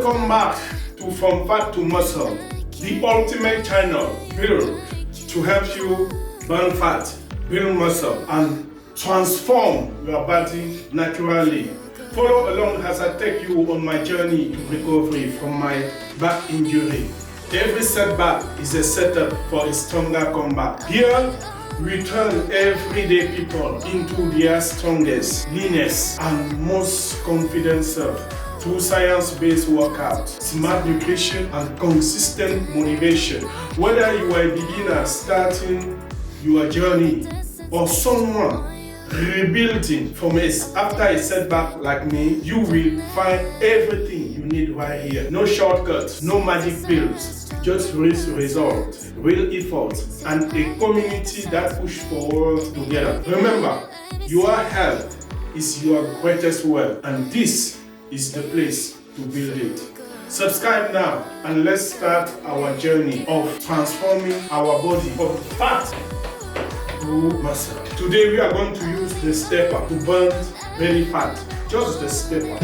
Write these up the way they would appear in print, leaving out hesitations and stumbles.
Welcome back to From Fat to Muscle, the ultimate channel built to help you burn fat, build muscle, and transform your body naturally. Follow along as I take you on my journey to recovery from my back injury. Every setback is a setup for a stronger comeback. Here, we turn everyday people into their strongest, leanest, and most confident self through science-based workout, smart nutrition, and consistent motivation. Whether you are a beginner starting your journey or someone rebuilding from after a setback like me, you will find everything you need right here. No shortcuts, no magic pills, just real results, real efforts, and a community that push forward together. Remember, your health is your greatest wealth, and this is the place to build it. Subscribe now and let's start our journey of transforming our body from fat to muscle. Today we are going to use the stepper to burn belly fat. Just the stepper.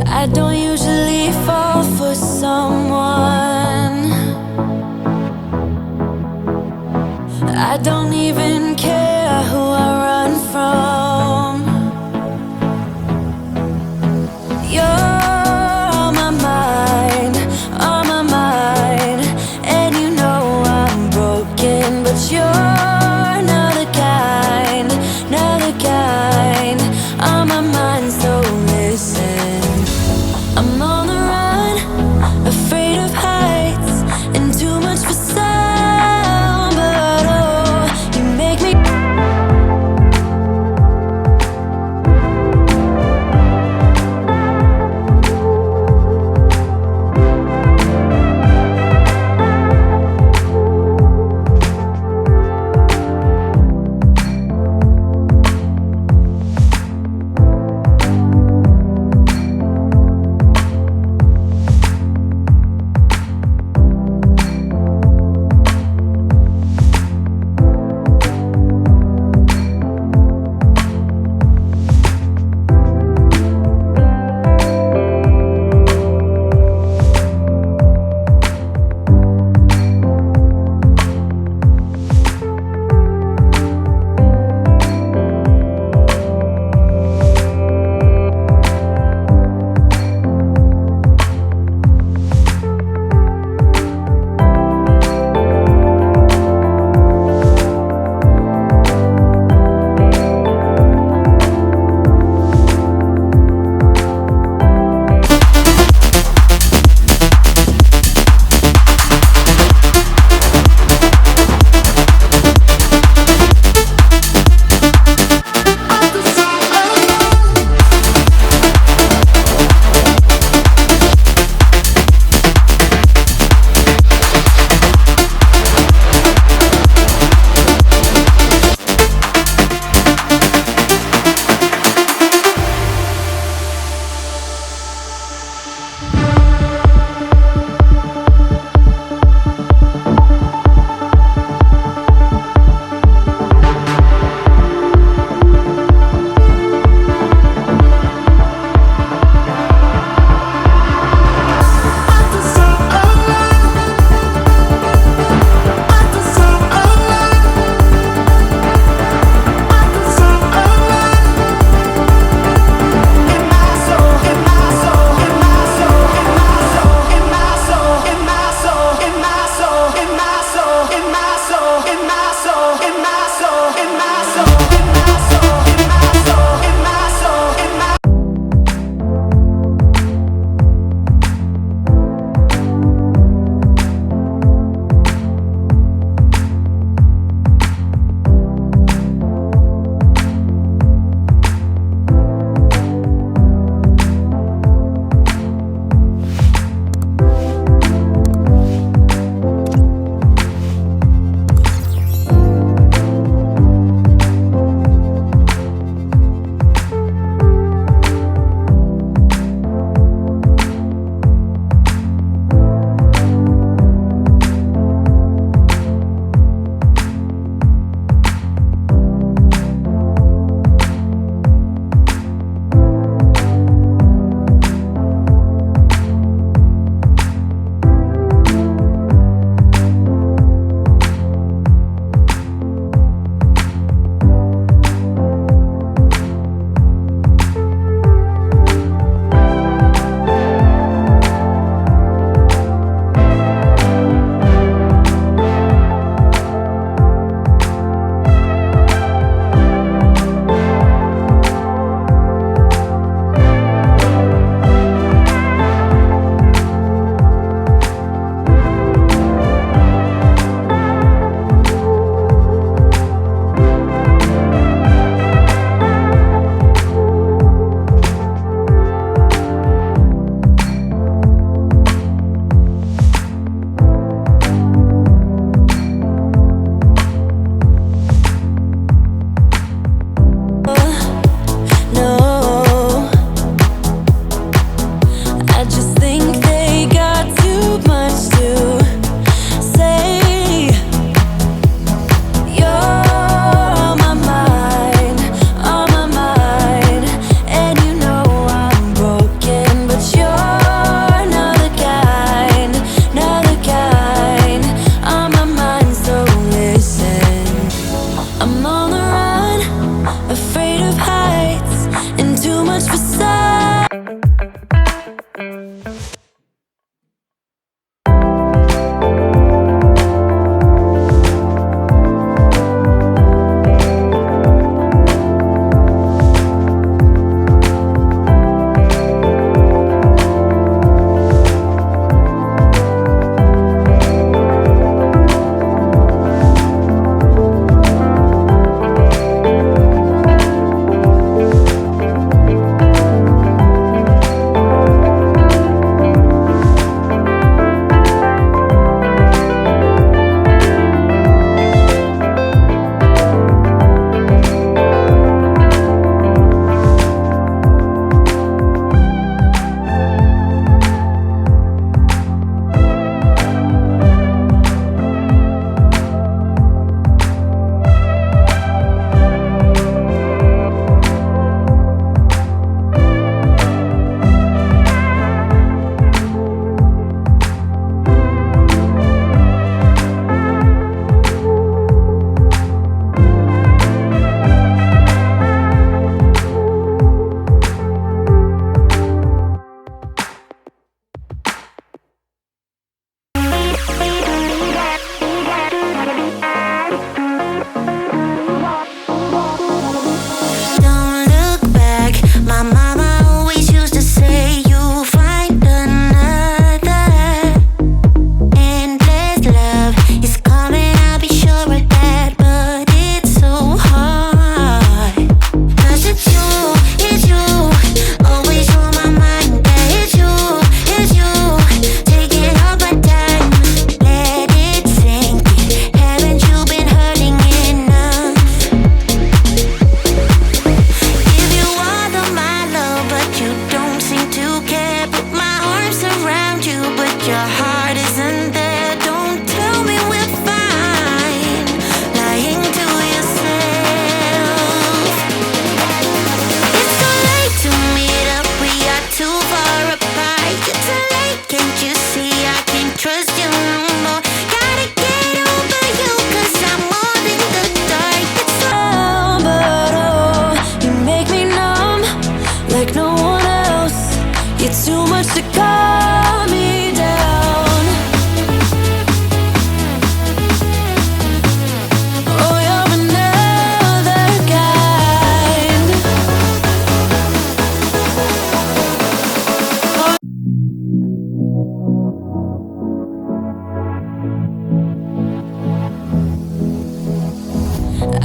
I don't usually fall for someone. I don't even care who I run from. You're on my mind, and you know I'm broken, but you're not the kind on my mind, so listen. I'm on the run, afraid of heights, and too much for sound, but oh, you make me.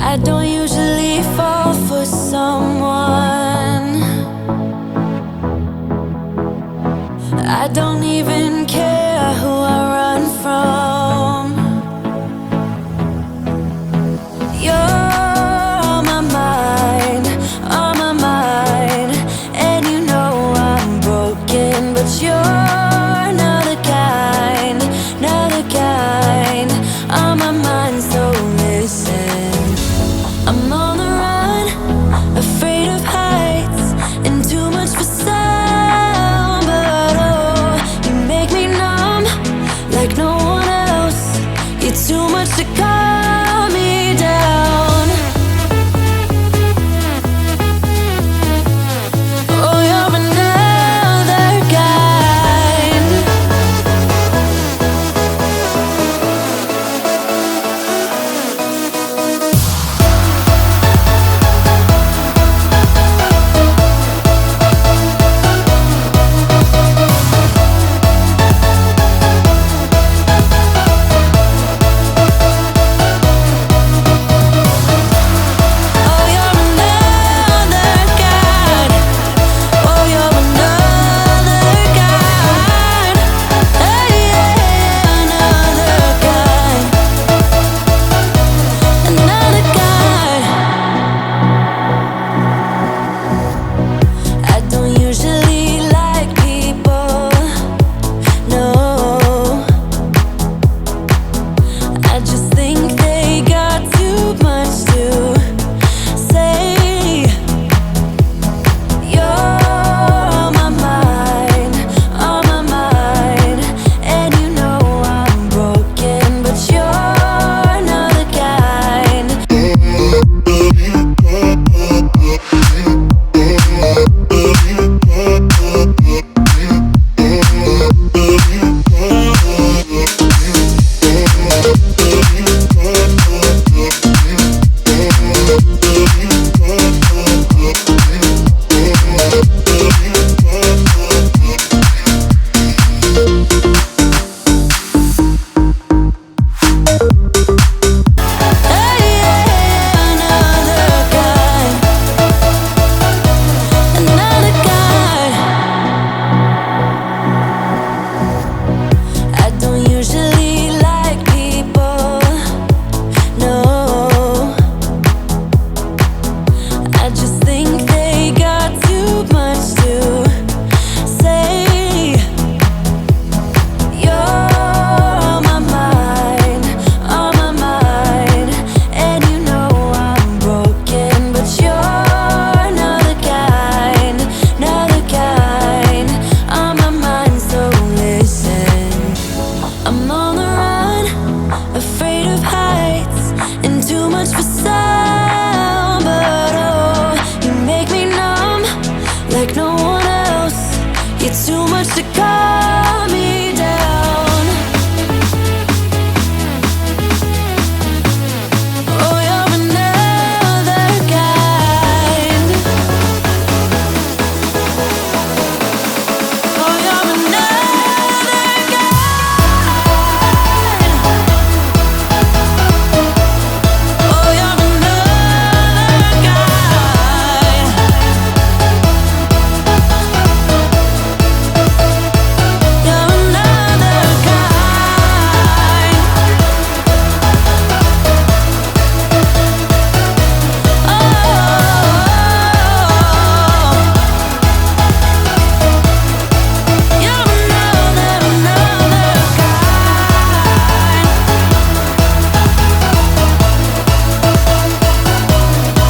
I don't usually fall for someone. I don't even care who I run from. You're on my mind, on my mind. And you know I'm broken, but you're not the kind, not the kind. On my mind, so listen. I'm on the run, afraid of heights, and too much for sound. But oh, you make me numb like no one else. You're too much to calm me down. Oh, you're another kind. Oh, you're another kind. Oh, you're another kind. Hey, yeah, another kind. Another kind. I don't usually like people, no. I just think they got too much to say. You're on my mind, on my mind. And you know I'm broken, but you're not the kind. Hey, yeah, another kind. Another kind. I don't usually like people, no. I just think they got too much to say. You're on my mind, on my mind. And you know I'm broken, but you're not the kind, not the kind. On my mind, so listen. I'm on the run, afraid of heights, and too much for sound. But oh, you make me numb like no one else. You're too much to calm me down. Oh, you're another kind. Oh, you're another kind. Oh, you're another kind. You're another kind. Oh, you're another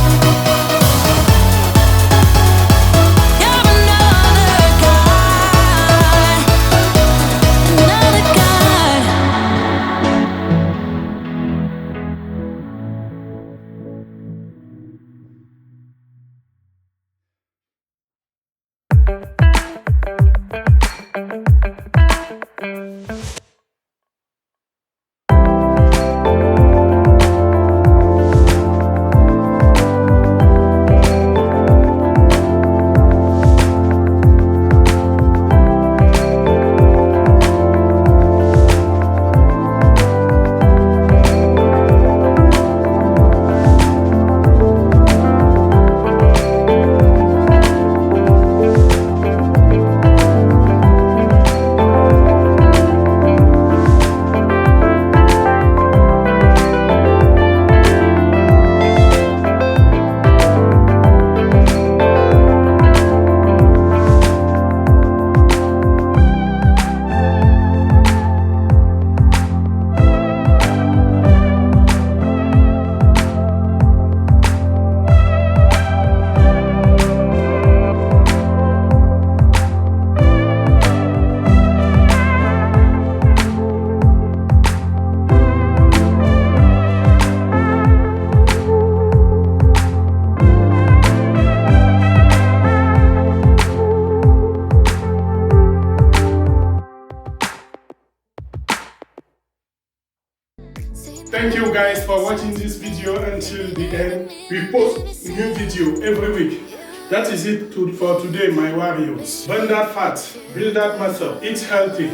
video until the end. We post new video every week. That is it for today, my warriors. Burn that fat, build that muscle, eat healthy,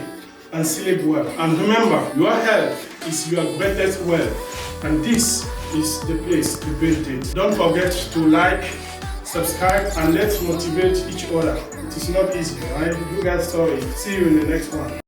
and sleep well. And remember, your health is your greatest wealth, and this is the place to build it. Don't forget to like, subscribe, and let's motivate each other. It is not easy, right? You guys saw it. See you in the next one.